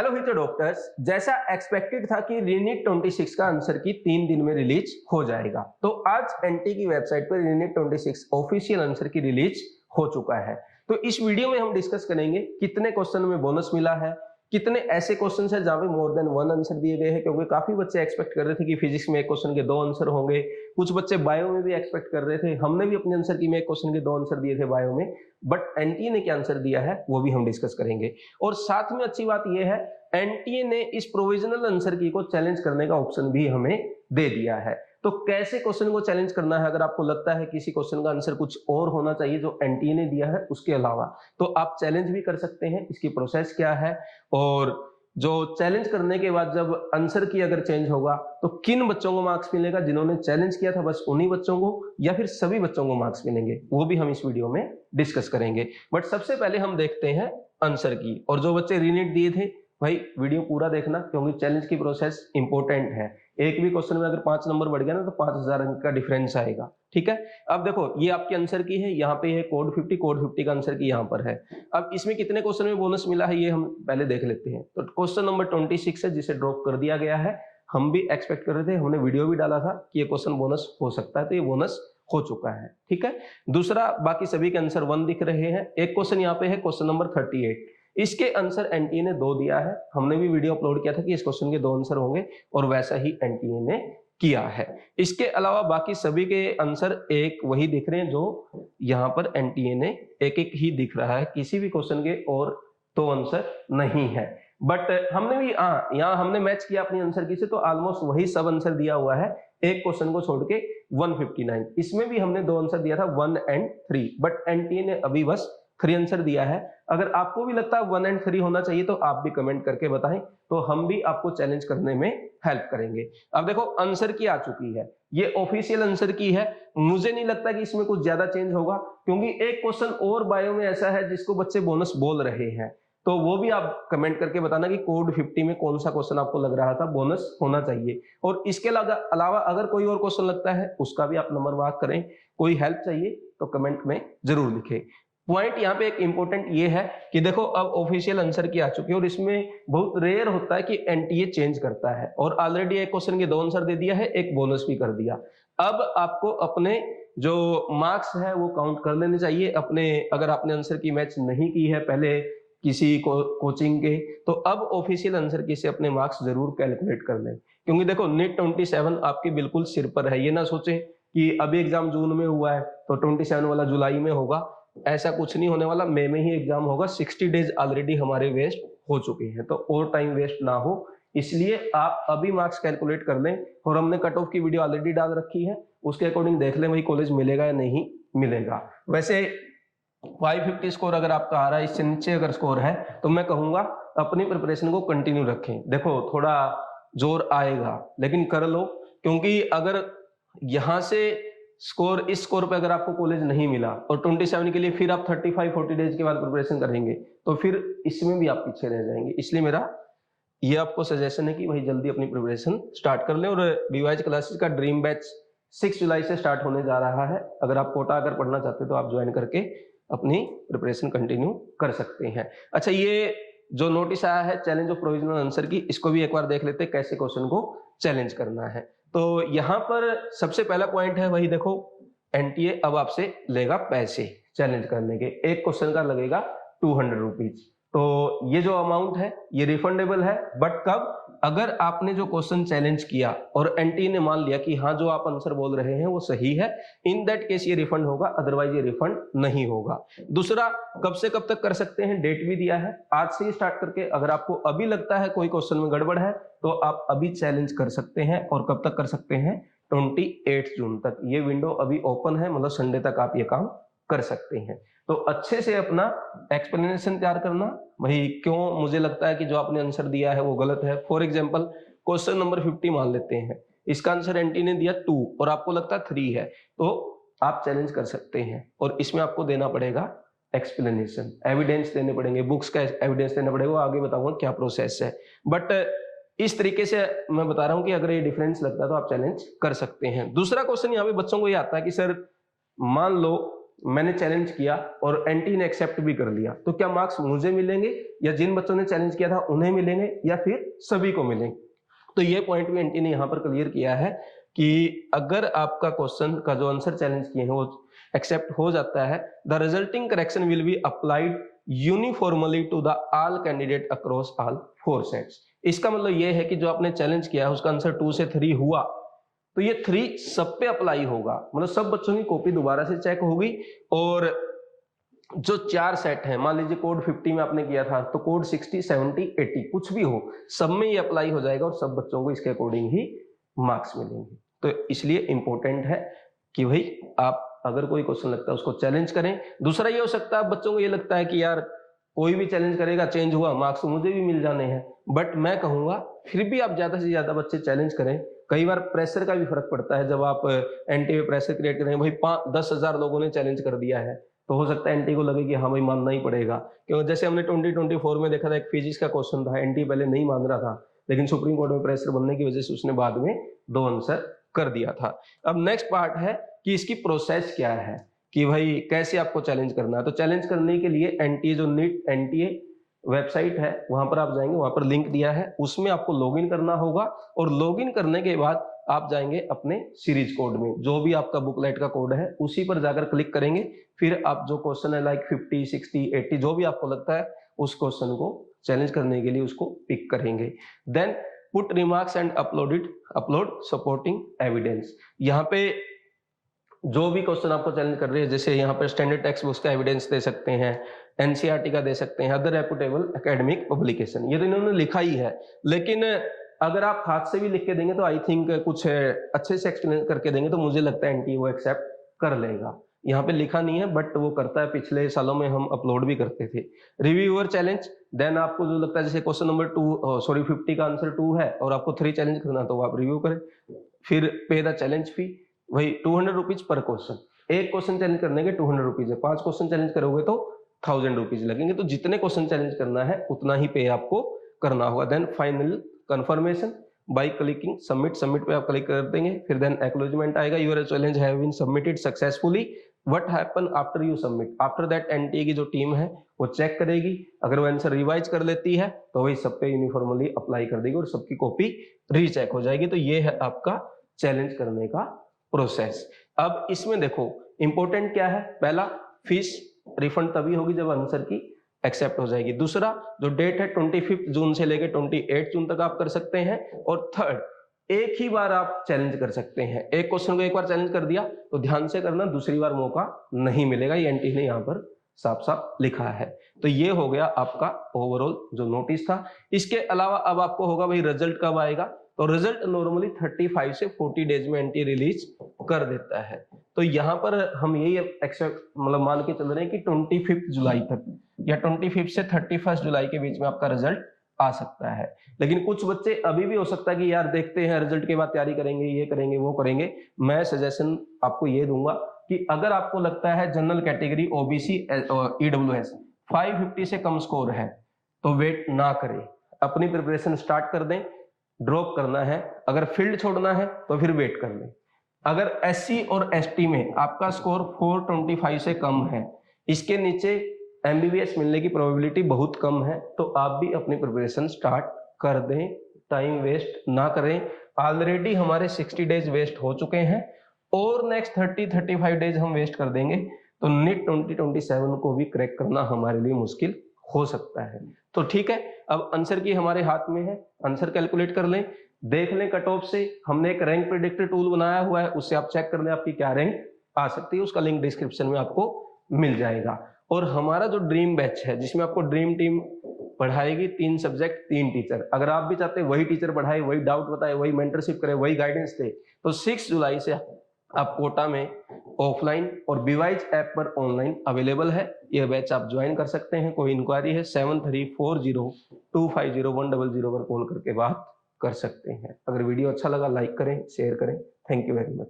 Hello हितो doctors, जैसा expected था कि रीनीट 26 का आंसर की 3 दिन में रिलीज हो जाएगा, तो आज एनटी की वेबसाइट पर रीनीट 26 ऑफिशियल आंसर की रिलीज हो चुका है। तो इस वीडियो में हम डिस्कस करेंगे कितने क्वेश्चन में बोनस मिला है, कितने ऐसे क्वेश्चन है जहां पे मोर देन 1 आंसर दिए गए हैं, क्योंकि काफी बच्चे एक्सपेक्ट कर रहे थे कि फिजिक्स में एक क्वेश्चन के 2 आंसर होंगे, कुछ बच्चे बायो में भी एक्सपेक्ट कर रहे थे। हमने भी अपने आंसर की में एक क्वेश्चन के 2 आंसर दिए थे बायो में, बट एनटीए ने क्या आंसर दिया है वो भी हम डिस्कस करेंगे। और साथ में अच्छी बात यह है, एनटीए ने इस प्रोविजनल आंसर की को चैलेंज करने का ऑप्शन भी हमें दे दिया है। तो कैसे क्वेश्चन को चैलेंज करना है, अगर आपको लगता है किसी क्वेश्चन का आंसर कुछ और होना चाहिए जो एनटीए ने दिया है उसके अलावा, तो आप चैलेंज भी कर सकते हैं। इसकी प्रोसेस क्या है, और जो चैलेंज करने के बाद जब आंसर की अगर चेंज होगा तो किन बच्चों को मार्क्स मिलेगा, जिन्होंने चैलेंज किया था बस उन्हीं बच्चों को, या फिर सभी बच्चों को मार्क्स मिलेंगे, वो भी हम इस वीडियो में डिस्कस करेंगे। बट सबसे पहले हम देखते हैं आंसर की। और जो बच्चे रीनीट दिए थे भाई वीडियो पूरा देखना, क्योंकि चैलेंज की प्रोसेस इंपॉर्टेंट है। एक भी क्वेश्चन में अगर 5 नंबर बढ़ गया ना तो 5000 अंक का डिफरेंस आएगा। ठीक है, अब देखो ये आपके आंसर की है, यहाँ पे है कोड 50 का आंसर की यहाँ पर है। अब इसमें कितने क्वेश्चन में बोनस मिला है ये हम पहले देख लेते हैं। तो क्वेश्चन नंबर 26 है जिसे ड्रॉप कर दिया गया है। हम भी एक्सपेक्ट कर रहे थे, हमने वीडियो भी डाला था कि ये क्वेश्चन बोनस हो सकता है, तो ये बोनस हो चुका है। ठीक है, दूसरा बाकी सभी के आंसर 1 दिख रहे हैं। एक क्वेश्चन यहाँ पे है क्वेश्चन नंबर 38, इसके आंसर एनटीए ने 2 दिया है। हमने भी वीडियो अपलोड किया था कि इस क्वेश्चन के 2 आंसर होंगे, और वैसा ही एनटीए ने किया है। इसके अलावा बाकी सभी के आंसर एक वही दिख रहे हैं जो यहाँ पर एनटीए ने एक ही दिख रहा है, किसी भी क्वेश्चन के और 2 आंसर नहीं है। बट हमने भी यहाँ हमने मैच किया अपनी आंसर की से, तो ऑलमोस्ट वही सब आंसर दिया हुआ है, एक क्वेश्चन को छोड़ के 159। इसमें भी हमने 2 आंसर दिया था 1 और 3, बट एनटीए ने अभी बस 3 आंसर दिया है। अगर आपको भी लगता है 1 और 3 होना चाहिए तो आप भी कमेंट करके बताएं, तो हम भी आपको चैलेंज करने में हेल्प करेंगे। अब देखो आंसर की आ चुकी है, ये ऑफिशियल आंसर की है। मुझे नहीं लगता कि इसमें कुछ ज्यादा चेंज होगा, क्योंकि एक क्वेश्चन और बायो में ऐसा है जिसको बच्चे बोनस बोल रहे हैं, तो वो भी आप कमेंट करके बताना कि कोड 50 में कौन सा क्वेश्चन आपको लग रहा था बोनस होना चाहिए। और इसके अलावा अगर कोई और क्वेश्चन लगता है उसका भी आप नंबर मार्क करें। कोई हेल्प चाहिए तो कमेंट में जरूर लिखें। पॉइंट यहाँ पे एक इंपॉर्टेंट ये है कि देखो अब ऑफिशियल आंसर की आ चुकी है, और इसमें बहुत रेयर होता है कि एनटीए चेंज करता है, और ऑलरेडी एक क्वेश्चन के 2 आंसर दे दिया है, एक बोनस भी कर दिया। अब आपको अपने जो मार्क्स है वो काउंट कर लेने चाहिए अपने। अगर आपने आंसर की मैच नहीं की है पहले किसी कोचिंग के, तो अब ऑफिशियल आंसर की से अपने मार्क्स जरूर कैलकुलेट कर लें, क्योंकि देखो नीट 27 आपके बिल्कुल सिर पर है। ये ना सोचे कि अभी एग्जाम जून में हुआ है तो 27 वाला जुलाई में होगा, ऐसा कुछ नहीं होने वाला। मई में ही एग्जाम होगा। 60 डेज ऑलरेडी हमारे वेस्ट हो चुके हैं, तो और टाइम वेस्ट ना हो इसलिए आप अभी मार्क्स कैलकुलेट कर लें। और हमने कट ऑफ की वीडियो ऑलरेडी डाल रखी है, उसके अकॉर्डिंग देख लें वही कॉलेज मिलेगा या नहीं मिलेगा। वैसे 550 स्कोर अगर आपका आ रहा है, इससे नीचे अगर स्कोर है तो मैं कहूंगा अपनी प्रिपरेशन को कंटिन्यू रखें। देखो थोड़ा जोर आएगा लेकिन कर लो, क्योंकि अगर यहां से स्कोर इस स्कोर पे अगर आपको कॉलेज नहीं मिला और 27 के लिए फिर आप 35-40 डेज के बाद प्रिपरेशन करेंगे तो फिर इसमें भी आप पीछे रह जाएंगे। इसलिए मेरा ये आपको सजेशन है कि भाई जल्दी अपनी प्रिपरेशन स्टार्ट कर लें। और बीवाईज क्लासेस का ड्रीम बैच 6 जुलाई से स्टार्ट होने जा रहा है। अगर आप कोटा अगर पढ़ना चाहते तो आप ज्वाइन करके अपनी प्रिपरेशन कंटिन्यू कर सकते हैं। अच्छा, ये जो नोटिस आया है चैलेंज ऑफ प्रोविजनल आंसर की, इसको भी एक बार देख लेते हैं कैसे क्वेश्चन को चैलेंज करना है। तो यहाँ पर सबसे पहला पॉइंट है वही देखो, एनटीए अब आपसे लेगा पैसे चैलेंज करने के। एक क्वेश्चन का लगेगा 200 रुपीज। तो ये जो अमाउंट है ये रिफंडेबल है, बट कब? अगर आपने जो क्वेश्चन चैलेंज किया और एनटीए ने मान लिया कि हाँ जो आप आंसर बोल रहे हैं वो सही है, इन दैट केस ये रिफंड होगा, अदरवाइज ये रिफंड नहीं होगा। दूसरा, कब से कब तक कर सकते हैं, डेट भी दिया है, आज से ही स्टार्ट करके। अगर आपको अभी लगता है कोई क्वेश्चन में गड़बड़ है तो आप अभी चैलेंज कर सकते हैं। और कब तक कर सकते हैं? 28 जून तक ये विंडो अभी ओपन है, मतलब संडे तक आप ये काम कर सकते हैं। तो अच्छे से अपना एक्सप्लेनेशन तैयार करना, भाई क्यों मुझे लगता है कि जो आपने आंसर दिया है वो गलत है। फॉर एग्जांपल क्वेश्चन नंबर 50 मान लेते हैं, इसका आंसर एनटी ने दिया 2 और आपको लगता है 3 है, तो आप चैलेंज कर सकते हैं। और इसमें आपको देना पड़ेगा एक्सप्लेनेशन, एविडेंस देने पड़ेंगे, बुक्स का एविडेंस देना पड़ेगा, आगे बताऊंगा क्या प्रोसेस है। बट इस तरीके से मैं बता रहा हूं कि अगर ये डिफरेंस लगता है तो आप चैलेंज कर सकते हैं। दूसरा क्वेश्चन यहाँ पे बच्चों को ये आता है कि सर मान लो मैंने चैलेंज किया और एंटी ने एक्सेप्ट भी कर लिया, तो क्या मार्क्स मुझे मिलेंगे या जिन बच्चों ने चैलेंज किया था उन्हें मिलेंगे या फिर सभी को मिलेंगे? तो ये पॉइंट भी एंटी ने यहाँ पर क्लियर किया है कि अगर आपका क्वेश्चन का जो आंसर चैलेंज किए हैं वो एक्सेप्ट हो जाता है, the resulting correction will be applied uniformly to the all candidate across all 4 sets. इसका मतलब ये है कि जो आपने चैलेंज किया है उसका आंसर 2 से 3 हुआ तो ये 3 सब पे अप्लाई होगा, मतलब सब बच्चों की कॉपी दोबारा से चेक होगी और जो 4 सेट है, मान लीजिए कोड 50 में आपने किया था तो कोड 60, 70, 80 कुछ भी हो, सब में ये अप्लाई हो जाएगा और सब बच्चों को इसके अकॉर्डिंग ही मार्क्स मिलेंगे। तो इसलिए इंपॉर्टेंट है कि भाई आप अगर कोई क्वेश्चन लगता है उसको चैलेंज करें। दूसरा ये हो सकता है बच्चों को ये लगता है कि यार कोई भी चैलेंज करेगा, चेंज हुआ मार्क्स तो मुझे भी मिल जाने हैं, बट मैं कहूंगा फिर भी आप ज्यादा से ज्यादा बच्चे चैलेंज करें। कई बार प्रेशर का भी फर्क पड़ता है, जब आप एंटी में प्रेशर क्रिएट करें, भाई 10,000 लोगों ने चैलेंज कर दिया है तो हो सकता है एंटी को लगे कि हाँ भाई मानना ही पड़ेगा, क्योंकि जैसे हमने 2024 में देखा था, एक फिजिक्स का क्वेश्चन था, एंटी पहले नहीं मान रहा था लेकिन सुप्रीम कोर्ट में प्रेशर बनने की वजह से उसने बाद में 2 आंसर कर दिया था। अब नेक्स्ट पार्ट है कि इसकी प्रोसेस क्या है, कि भाई कैसे आपको चैलेंज करना है। तो चैलेंज करने के लिए एनटीए जो नीट एनटीए वेबसाइट है वहां पर आप जाएंगे, वहां पर लिंक दिया है, उसमें आपको लॉगिन करना होगा और लॉगिन करने के बाद आप जाएंगे अपने सीरीज कोड में, जो भी आपका बुकलेट का कोड है उसी पर जाकर क्लिक करेंगे। फिर आप जो क्वेश्चन है लाइक 50, 60, 80 जो भी आपको लगता है उस क्वेश्चन को चैलेंज करने के लिए उसको पिक करेंगे। Then put remarks and upload supporting evidence. यहाँ पे जो भी क्वेश्चन आपको चैलेंज कर रहे हैं, जैसे यहाँ पर स्टैंडर्ड टेक्स्ट बुक्स का एविडेंस दे सकते हैं, एनसीईआरटी का दे सकते हैं, अदर रेपुटेबल एकेडमिक पब्लिकेशन, ये तो इन्होंने लिखा ही है, लेकिन अगर आप हाथ से भी लिख के देंगे तो आई थिंक कुछ अच्छे से एक्सप्लेन करके देंगे तो मुझे लगता है एनटी वो एक्सेप्ट कर लेगा। यहाँ पे लिखा नहीं है बट वो करता है, पिछले सालों में हम अपलोड भी करते थे। रिव्यू योर चैलेंज, देन आपको जो लगता है जैसे क्वेश्चन नंबर 50 का आंसर 2 है और आपको 3 चैलेंज करना तो आप रिव्यू करें। फिर पे द चैलेंज फी, वही 200 रुपीज पर क्वेश्चन, एक क्वेश्चन चैलेंज करने के 200 रुपीज है, 5 क्वेश्चन चैलेंज करोगे तो 1000 रुपीज लगेंगे। तो जितने क्वेश्चन चैलेंज करना है उतना ही पे आपको करना होगा। Then final confirmation by clicking submit, submit पे आप क्लिक कर देंगे। फिर देन एक्नॉलेजमेंट आएगा, your challenge have been submitted successfully, what happen after you submit. After that NTA की जो टीम है वो चेक करेगी, अगर वो आंसर रिवाइज कर लेती है तो वही सब पे यूनिफॉर्मली अप्लाई कर देगी और सबकी कॉपी रीचेक हो जाएगी। तो ये है आपका चैलेंज करने का प्रोसेस। अब इसमें देखो इंपॉर्टेंट क्या है, पहला फीस रिफंड तभी होगी जब आंसर की एक्सेप्ट हो जाएगी। दूसरा जो डेट है 25 जून से लेकर 28 जून तक आप कर सकते हैं। और थर्ड, एक ही बार आप चैलेंज कर सकते हैं, एक क्वेश्चन को एक बार चैलेंज कर दिया तो ध्यान से करना, दूसरी बार मौका नहीं मिलेगा, ये एनटी ने यहाँ पर साफ साफ लिखा है। तो ये हो गया आपका ओवरऑल जो नोटिस था। इसके अलावा अब आपको होगा भाई रिजल्ट कब आएगा, तो रिजल्ट नॉर्मली 35 से 40 डेज में एनटी रिलीज कर देता है। तो यहाँ पर हम यही मतलब मान के चल रहे हैं कि 25 जुलाई तक या 25 से 31 जुलाई के बीच में आपका रिजल्ट आ सकता है। लेकिन कुछ बच्चे अभी भी हो सकता है कि यार देखते हैं रिजल्ट के बाद तैयारी करेंगे, ये करेंगे वो करेंगे। मैं सजेशन आपको ये दूंगा कि अगर आपको लगता है जनरल कैटेगरी ओबीसी और ईडब्ल्यूएस 550 से कम स्कोर है तो वेट ना करें, अपनी प्रिपरेशन स्टार्ट कर दें। ड्रॉप करना है, अगर फील्ड छोड़ना है तो फिर वेट कर लें। अगर एससी और एसटी में आपका स्कोर 425 से कम है, इसके नीचे एमबीबीएस मिलने की प्रोबेबिलिटी बहुत कम है, तो आप भी अपनी प्रिपरेशन स्टार्ट कर दें, टाइम वेस्ट ना करें। ऑलरेडी हमारे 60 डेज वेस्ट हो चुके हैं और नेक्स्ट 30-35 डेज हम वेस्ट कर देंगे तो नीट 2027 को भी क्रैक करना हमारे लिए मुश्किल हो सकता है। तो ठीक है, अब आंसर की हमारे हाथ में है, आंसर कैलकुलेट कर लें, देख लें कट ऑफ से। हमने एक रैंक प्रेडिक्टर टूल बनाया हुआ है, उससे आप चेक कर लें आपकी क्या रैंक आ सकती है, उसका लिंक डिस्क्रिप्शन में आपको मिल जाएगा। और हमारा जो ड्रीम बैच है जिसमें आपको ड्रीम टीम पढ़ाएगी, 3 सब्जेक्ट 3 टीचर, अगर आप भी चाहते हैं वही टीचर पढ़ाए, वही डाउट बताए, वही मेंटरशिप करे, वही गाइडेंस दे, तो 6 जुलाई से आप कोटा में ऑफलाइन और बीवाइज ऐप पर ऑनलाइन अवेलेबल है। यह बैच आप ज्वाइन कर सकते हैं। कोई इंक्वायरी है 7340250100 पर कॉल करके बात कर सकते हैं। अगर वीडियो अच्छा लगा लाइक करें, शेयर करें। Thank you very much.